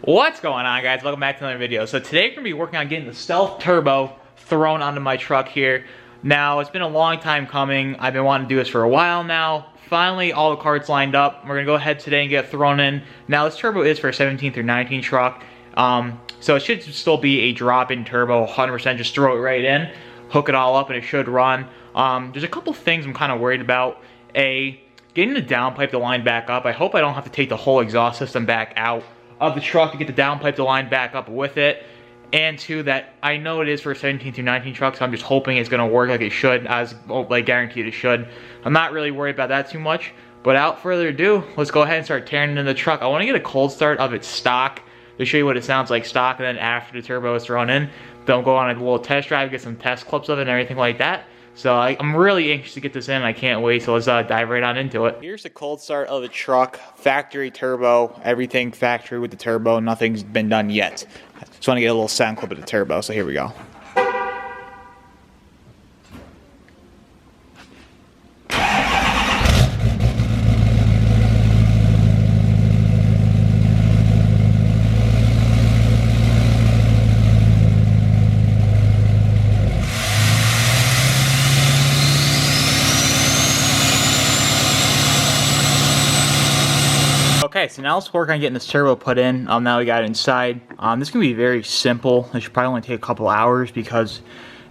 What's going on, guys? Welcome back to another video. So today we're going to be working on getting the Stealth Turbo thrown onto my truck here. Now, it's been a long time coming. I've been wanting to do this for a while now. Finally, all the cards lined up. We're going to go ahead today and get it thrown in. Now, this turbo is for a 17 through 19 truck. So it should still be a drop-in turbo, 100%. Just throw it right in, hook it all up, and it should run. There's a couple things I'm kind of worried about. Getting the downpipe to line back up. I hope I don't have to take the whole exhaust system back out of the truck to get the downpipe to line back up with it. And two, that I know it is for a 17 through 19 truck, so I'm just hoping it's going to work like it should, as like guaranteed it should. I'm not really worried about that too much. But without further ado, let's go ahead and start tearing into the truck. I want to get a cold start of its stock to show you what it sounds like stock, and then after the turbo is thrown in, then go on a little test drive, get some test clips of it and everything like that. So I'm really anxious to get this in. I can't wait. So let's dive right on into it. Here's the cold start of the truck. Factory turbo. Everything factory with the turbo. Nothing's been done yet. Just want to get a little sound clip of the turbo. So here we go. Okay, so now let's work on getting this turbo put in. Now we got it inside. This is going to be very simple. This should probably only take a couple hours because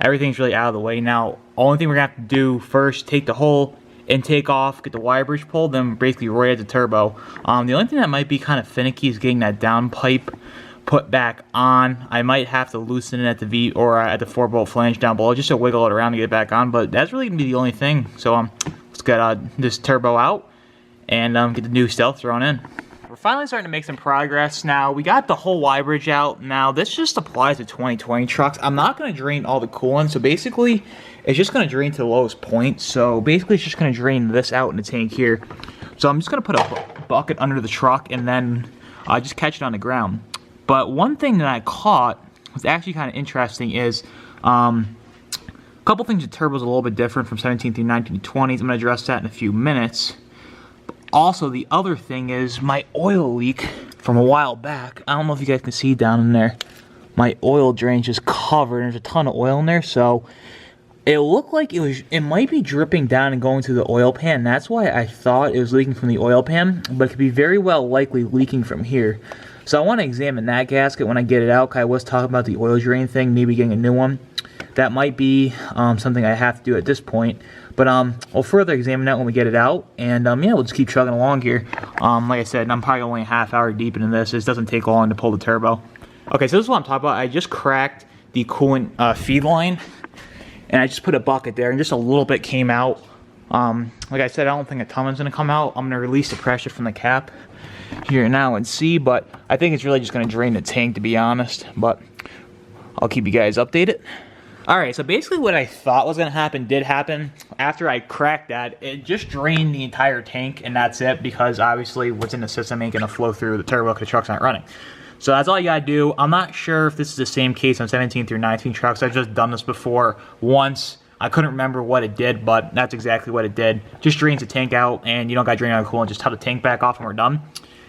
everything's really out of the way now. Only thing we're going to have to do first, take the whole intake off, get the wire bridge pulled, then basically right at the turbo. The only thing that might be kind of finicky is getting that downpipe put back on. I might have to loosen it at the V or at the 4-bolt flange down below just to wiggle it around to get it back on, but that's really going to be the only thing. So let's get this turbo out and get the new Stealth thrown in. We're finally starting to make some progress now. We got the whole Y bridge out. Now this just applies to 2020 trucks. I'm not going to drain all the coolant, so basically it's just going to drain to the lowest point. So basically it's just going to drain this out in the tank here. So I'm just going to put a bucket under the truck and then just catch it on the ground. But one thing that I caught was actually kind of interesting is a couple things. The turbo's a little bit different from 17 through 19 to 20s. I'm going to address that in a few minutes. Also, the other thing is my oil leak from a while back. I don't know if you guys can see down in there. My oil drain's just covered. There's a ton of oil in there, so it looked like it might be dripping down and going to the oil pan. That's why I thought it was leaking from the oil pan, but it could be very well likely leaking from here. So I want to examine that gasket when I get it out. I was talking about the oil drain thing, maybe getting a new one. That might be something I have to do at this point. But we'll further examine that when we get it out. And yeah, we'll just keep chugging along here. Like I said, I'm probably only a half hour deep into this. This doesn't take long to pull the turbo. Okay, so this is what I'm talking about. I just cracked the coolant feed line. And I just put a bucket there, and just a little bit came out. Like I said, I don't think a ton is going to come out. I'm going to release the pressure from the cap here now and see. But I think it's really just going to drain the tank, to be honest. But I'll keep you guys updated. Alright, so basically what I thought was going to happen did happen. After I cracked that, it just drained the entire tank, and that's it, because obviously what's in the system ain't going to flow through the turbo because the truck's not running. So that's all you got to do. I'm not sure if this is the same case on 17 through 19 trucks. I've just done this before once. I couldn't remember what it did, but that's exactly what it did. Just drains the tank out, and you don't got to drain out the coolant. Just top the tank back off and we're done.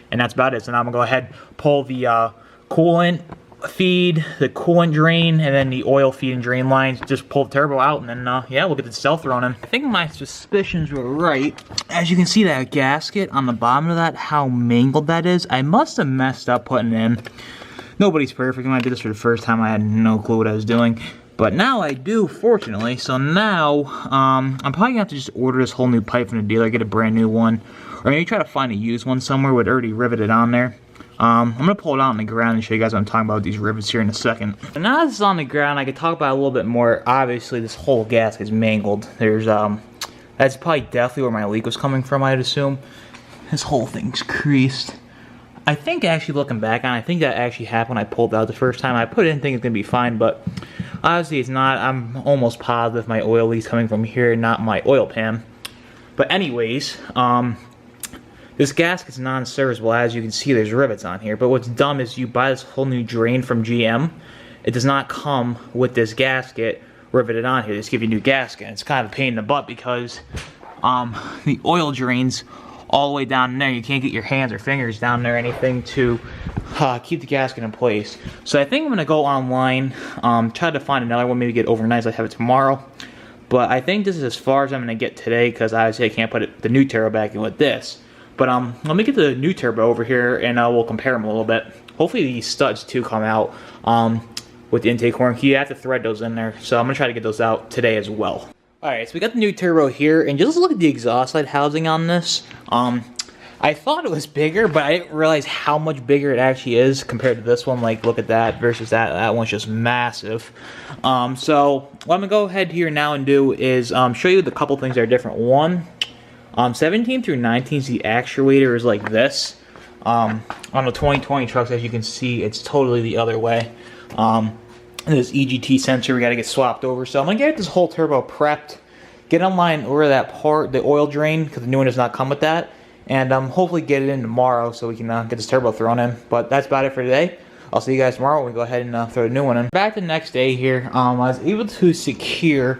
And that's about it. So now I'm going to go ahead, pull the coolant feed, the coolant drain, and then the oil feed and drain lines. Just pull the turbo out, and then yeah, we'll get the Stealth thrown in. I think my suspicions were right. As you can see, that gasket on the bottom of that, how mangled that is. I must have messed up putting it in. Nobody's perfect. When I did this for the first time, I had no clue what I was doing, but now I do, fortunately. So now I'm probably gonna have to just order this whole new pipe from the dealer, get a brand new one, or maybe try to find a used one somewhere with already riveted on there. I'm going to pull it out on the ground and show you guys what I'm talking about with these rivets here in a second. And now this is on the ground, I can talk about it a little bit more. Obviously, this whole gasket is mangled. There's, that's probably definitely where my leak was coming from, I'd assume. This whole thing's creased. I think actually looking back on it, I think that actually happened when I pulled it out the first time. I put it in thinking it's going to be fine, but obviously it's not. I'm almost positive my oil leak's coming from here, not my oil pan. But anyways, this gasket's non-serviceable. As you can see, there's rivets on here. But what's dumb is you buy this whole new drain from GM. It does not come with this gasket riveted on here. They just give you a new gasket. It's kind of a pain in the butt because the oil drains all the way down there. You can't get your hands or fingers down there or anything to keep the gasket in place. So I think I'm gonna go online, try to find another one, maybe get overnight so I have it tomorrow. But I think this is as far as I'm gonna get today, because obviously I can't put the new turbo back in with this. But let me get the new turbo over here and we'll compare them a little bit. Hopefully these studs too come out with the intake horn key. You have to thread those in there, so I'm gonna try to get those out today as well. Alright, so we got the new turbo here, and just look at the exhaust side housing on this. I thought it was bigger, but I didn't realize how much bigger it actually is compared to this one. Like, look at that versus that. That one's just massive. So what I'm gonna go ahead here now and do is show you the couple things that are different. One, 17 through 19, the actuator is like this. On the 2020 trucks, as you can see, it's totally the other way. This EGT sensor, we got to get swapped over. So I'm gonna get this whole turbo prepped, get online over that part, the oil drain, because the new one does not come with that, and hopefully get it in tomorrow so we can get this turbo thrown in. But that's about it for today. I'll see you guys tomorrow when we go ahead and throw the new one in. Back the next day here, I was able to secure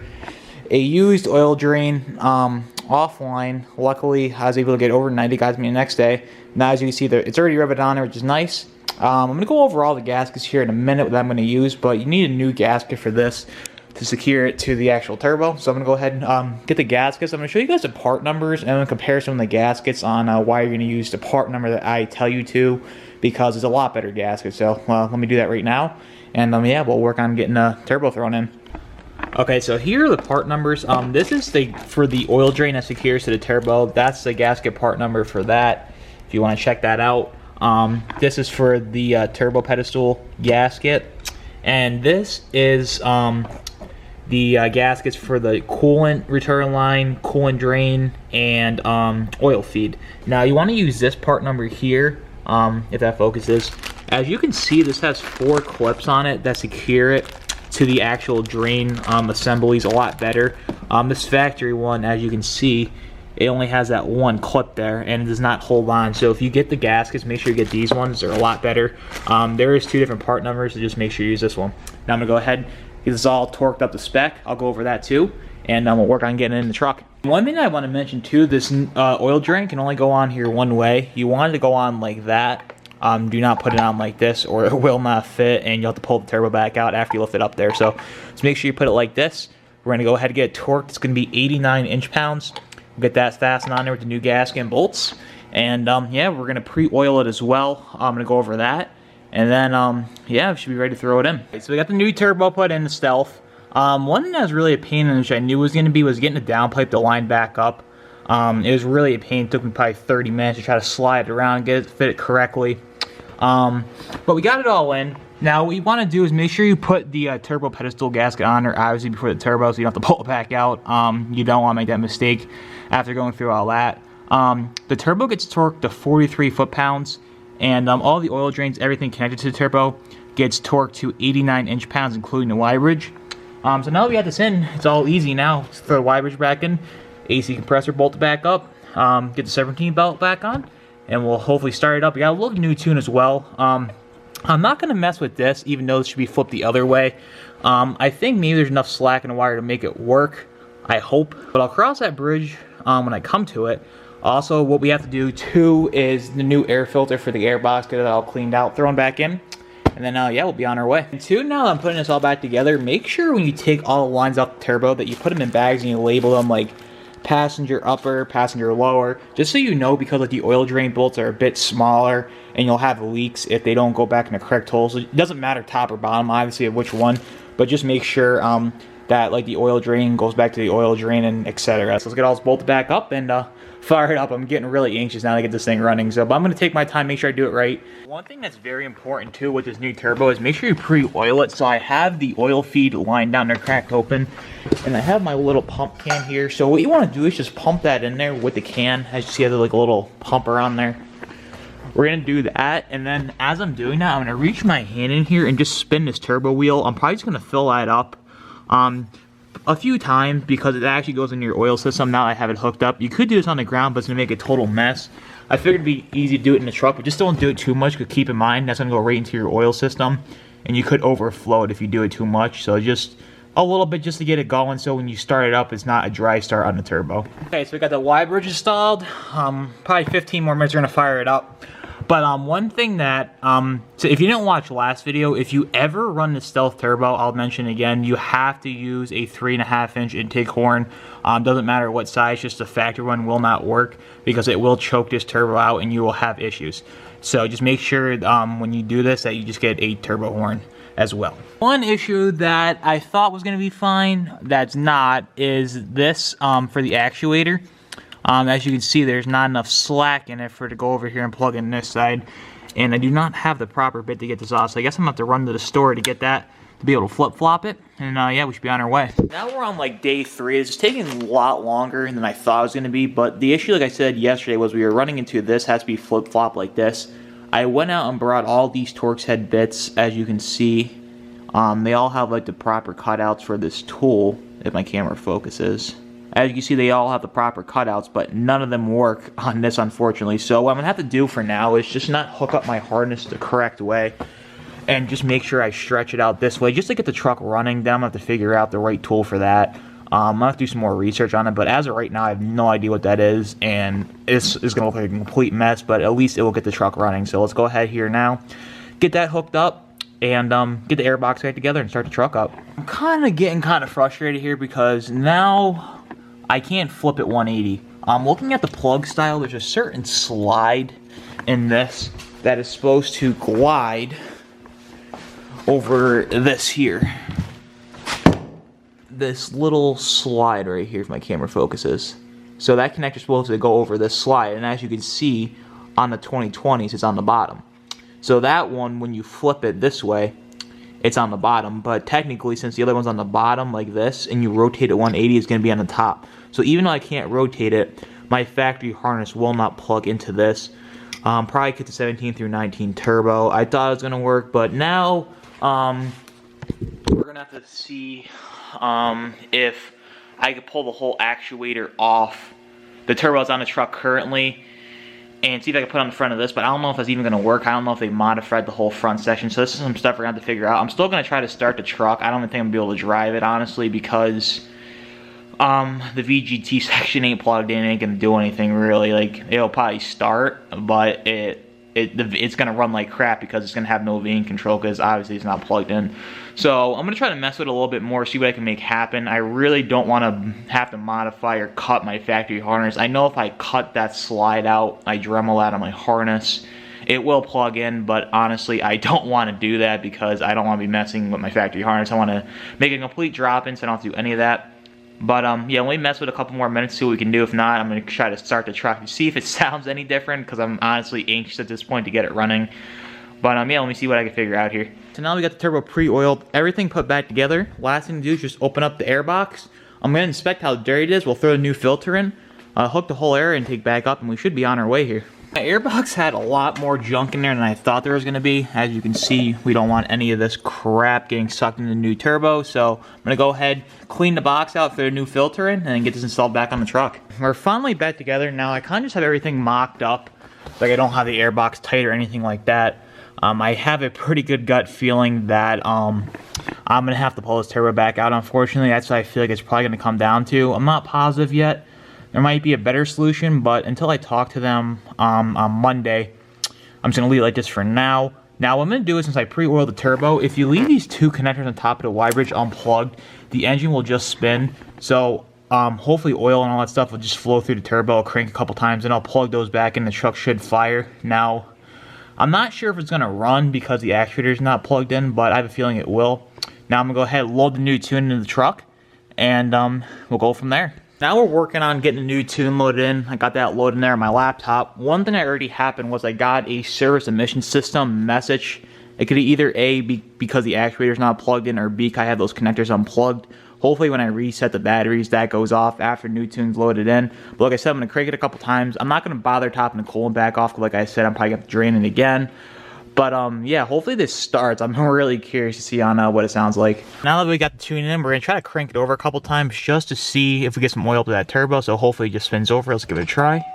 a used oil drain offline. Luckily, I was able to get overnight. It got me the next day. Now, as you can see, it's already riveted on there, which is nice. I'm going to go over all the gaskets here in a minute that I'm going to use, but you need a new gasket for this to secure it to the actual turbo. So I'm going to go ahead and get the gaskets. I'm going to show you guys the part numbers and I'm going to compare some of the gaskets on why you're going to use the part number that I tell you to, because it's a lot better gasket. So let me do that right now, and yeah, we'll work on getting the turbo thrown in. Okay, so here are the part numbers. This is for the oil drain that secures to the turbo. That's the gasket part number for that, if you want to check that out. This is for the turbo pedestal gasket, and this is the gaskets for the coolant return line, coolant drain, and oil feed. Now you want to use this part number here, if that focuses. As you can see, this has 4 clips on it that secure it to the actual drain assemblies a lot better. This factory one, as you can see, it only has that one clip there and it does not hold on. So if you get the gaskets, make sure you get these ones. They're a lot better. There is 2 different part numbers, so just make sure you use this one. Now I'm gonna go ahead, get this all torqued up to spec. I'll go over that too, and we'll work on getting it in the truck. One thing I want to mention too, this oil drain can only go on here one way. You want it to go on like that. Do not put it on like this or it will not fit, and you'll have to pull the turbo back out after you lift it up there. So just make sure you put it like this. We're gonna go ahead and get it torqued. It's gonna be 89 inch-pounds. We'll get that fastened on there with the new gasket and bolts. And yeah, we're gonna pre-oil it as well. I'm gonna go over that. And then yeah, we should be ready to throw it in. Okay, so we got the new turbo put in the Stealth. One thing that was really a pain in, which I knew was gonna be, was getting the downpipe to line back up. It was really a pain. It took me probably 30 minutes to try to slide it around, get it to fit it correctly. But we got it all in. Now what you want to do is make sure you put the turbo pedestal gasket on there, obviously before the turbo, so you don't have to pull it back out. You don't want to make that mistake after going through all that. The turbo gets torqued to 43 foot-pounds, and all the oil drains, everything connected to the turbo, gets torqued to 89 inch-pounds, including the Y bridge. So now that we got this in, it's all easy now. Let's throw the Y bridge back in, AC compressor bolted back up, get the 17 belt back on, and we'll hopefully start it up. We got a little new tune as well. I'm not going to mess with this, even though this should be flipped the other way. I think maybe there's enough slack in the wire to make it work. I hope. But I'll cross that bridge when I come to it. Also, what we have to do too is the new air filter for the air box, get it all cleaned out, thrown back in. And then yeah, we'll be on our way. And two, now that I'm putting this all back together, make sure when you take all the lines off the turbo that you put them in bags and you label them like passenger upper, passenger lower, just so you know, because like the oil drain bolts are a bit smaller and you'll have leaks if they don't go back in the correct hole. So it doesn't matter top or bottom, obviously, of which one, but just make sure that like the oil drain goes back to the oil drain and etc. So let's get all this bolted back up and fire it up. I'm getting really anxious now to get this thing running, so but I'm going to take my time, make sure I do it right. One thing that's very important too with this new turbo is make sure you pre-oil it. So I have the oil feed lined down there, cracked open, and I have my little pump can here. So what you want to do is just pump that in there with the can. As you see, I have like a little pumper on there. We're going to do that, and then as I'm doing that, I'm going to reach my hand in here and just spin this turbo wheel. I'm probably just going to fill that up a few times because it actually goes in your oil system. Now I have it hooked up. You could do this on the ground, but it's going to make a total mess. I figured it'd be easy to do it in the truck, but just don't do it too much, because keep in mind that's going to go right into your oil system, and you could overflow it if you do it too much. So just a little bit just to get it going, so when you start it up, it's not a dry start on the turbo. Okay, so we got the Y bridge installed. Probably 15 more minutes, we're going to fire it up. But one thing that, so if you didn't watch the last video, if you ever run the Stealth Turbo, I'll mention again, you have to use a 3.5-inch intake horn. Doesn't matter what size, just the factory one will not work because it will choke this turbo out and you will have issues. So just make sure when you do this that you just get a turbo horn as well. One issue that I thought was going to be fine, that's not, is this for the actuator. As you can see, there's not enough slack in it for it to go over here and plug in this side. And I do not have the proper bit to get this off, so I guess I'm going to have to run to the store to get that, to be able to flip-flop it. And yeah, we should be on our way. Now we're on like day 3. It's just taking a lot longer than I thought it was going to be. But the issue, like I said yesterday, was we were running into this, has to be flip-flop like this. I went out and brought all these Torx head bits, as you can see. They all have like the proper cutouts for this tool, if my camera focuses. As you can see, they all have the proper cutouts, but none of them work on this, unfortunately. So what I'm going to have to do for now is just not hook up my harness the correct way and just make sure I stretch it out this way just to get the truck running. Then I'm going to have to figure out the right tool for that. I'm going to have to do some more research on it, but as of right now, I have no idea what that is, and it's going to look like a complete mess, but at least it will get the truck running. So let's go ahead here now, get that hooked up, and get the airbox back together and start the truck up. I'm kind of getting frustrated here because now I can't flip it 180. Looking at the plug style, there's a certain slide in this that is supposed to glide over this here. This little slide right here, if my camera focuses. So that connector is supposed to go over this slide, and as you can see on the 2020s, it's on the bottom. So that one, when you flip it this way, it's on the bottom, but technically, since the other one's on the bottom like this, and you rotate it 180, it's going to be on the top. So even though I can't rotate it, my factory harness will not plug into this. Probably get the 17 through 19 turbo. I thought it was going to work, but now we're going to have to see if I could pull the whole actuator off the turbos on the truck currently and see if I can put it on the front of this, but I don't know if that's even going to work. I don't know if they modified the whole front section, so this is some stuff we're going to have to figure out. I'm still going to try to start the truck. I don't think I'm going to be able to drive it, honestly, because the VGT section ain't plugged in, ain't going to do anything, really. Like, it'll probably start, but it's going to run like crap because it's going to have no vane control because obviously it's not plugged in. So I'm going to try to mess with it a little bit more, see what I can make happen. I really don't want to have to modify or cut my factory harness. I know if I cut that slide out, I Dremel out on my harness, it will plug in, but honestly, I don't want to do that because I don't want to be messing with my factory harness. I want to make a complete drop-in so I don't have to do any of that. But yeah, let me mess with it a couple more minutes, see what we can do. If not, I'm going to try to start the truck and see if it sounds any different because I'm honestly anxious at this point to get it running. But yeah, let me see what I can figure out here. So now we got the turbo pre-oiled, everything put back together. Last thing to do is just open up the airbox. I'm going to inspect how dirty it is. We'll throw a new filter in, hook the whole air intake back up, and we should be on our way here. My airbox had a lot more junk in there than I thought there was going to be. As you can see, we don't want any of this crap getting sucked into the new turbo, so I'm going to go ahead, clean the box out, throw a new filter in, and then get this installed back on the truck. We're finally back together. Now I kind of just have everything mocked up, like I don't have the airbox tight or anything like that. I have a pretty good gut feeling that I'm going to have to pull this turbo back out, unfortunately. That's what I feel like it's probably going to come down to. I'm not positive yet. There might be a better solution, but until I talk to them on Monday, I'm just going to leave it like this for now. Now, what I'm going to do is, since I pre-oiled the turbo, if you leave these two connectors on top of the Y-bridge unplugged, the engine will just spin. So hopefully oil and all that stuff will just flow through the turbo. I'll crank a couple times, and I'll plug those back in. The truck should fire. Now, I'm not sure if it's going to run because the actuator is not plugged in, but I have a feeling it will. Now I'm going to go ahead and load the new tune into the truck, and we'll go from there. Now we're working on getting a new tune loaded in. I got that loaded in there on my laptop. One thing that already happened was I got a service emission system message. It could be either A, because the actuator is not plugged in, or B, because I have those connectors unplugged. Hopefully when I reset the batteries, that goes off after new tune's loaded in. But like I said, I'm going to crank it a couple times. I'm not going to bother topping the coolant back off, because like I said, I'm probably going to drain it again. But yeah, hopefully this starts. I'm really curious to see on what it sounds like. Now that we got the tune in, we're going to try to crank it over a couple times just to see if we get some oil to that turbo. So hopefully it just spins over. Let's give it a try.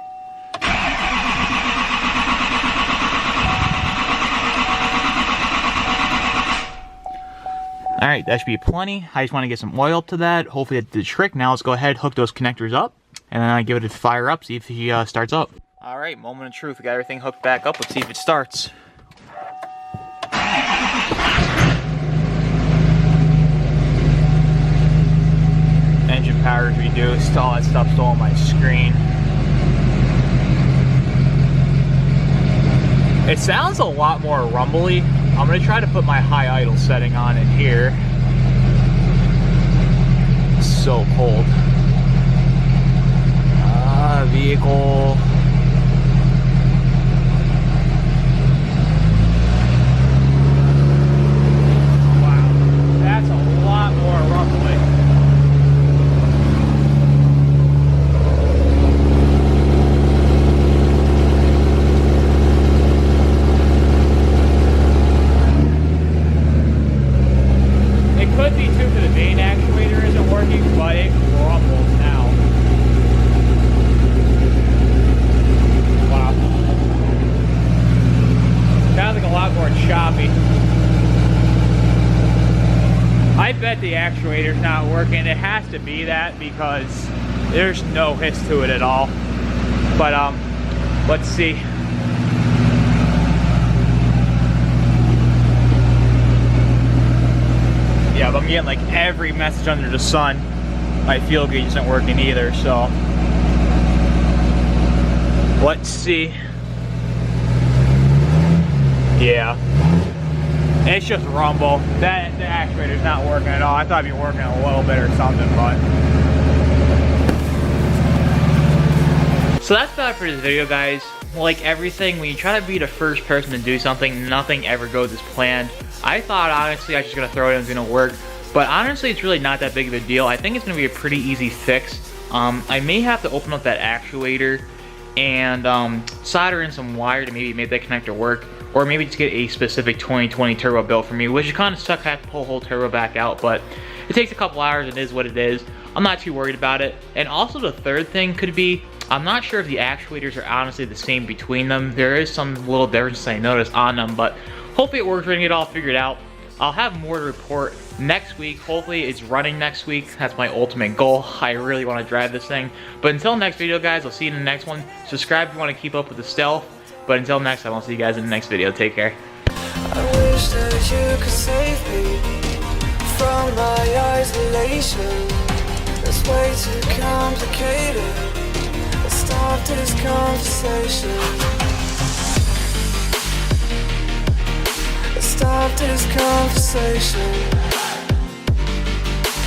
Alright, that should be plenty. I just want to get some oil to that. Hopefully that did the trick. Now let's go ahead, hook those connectors up, and then I give it a fire up, see if he starts up. All right, moment of truth. We got everything hooked back up. Let's see if it starts. Engine power is reduced. All that stuff's still on my screen. It sounds a lot more rumbly. I'm gonna try to put my high idle setting on in here. It's so cold. Vehicle. I bet the actuator's not working. It has to be that because there's no hiss to it at all. But let's see. Yeah, but I'm getting like every message under the sun. My fuel gauge isn't working either, so let's see. Yeah. It's just rumble. The actuator's not working at all. I thought it'd be working a little bit or something, but. So that's about it for this video, guys. Like everything, when you try to be the first person to do something, nothing ever goes as planned. I thought, honestly, I was just gonna throw it in, it was gonna work. But honestly, it's really not that big of a deal. I think it's gonna be a pretty easy fix. I may have to open up that actuator and solder in some wire to maybe make that connector work. Or maybe just get a specific 2020 turbo built for me, which is kind of suck. I have to pull the whole turbo back out, but it takes a couple hours. It is what it is. I'm not too worried about it. And also the third thing could be, I'm not sure if the actuators are honestly the same between them. There is some little difference I noticed on them, but hopefully it works. We're gonna get it all figured out. I'll have more to report next week. Hopefully it's running next week. That's my ultimate goal. I really want to drive this thing. But until next video, guys, I'll see you in the next one. Subscribe if you want to keep up with the stealth. But until next time, I'll see you guys in the next video. Take care. I wish that you could save me from my isolation. It's way too complicated. Let's stop this conversation. Let's stop this conversation.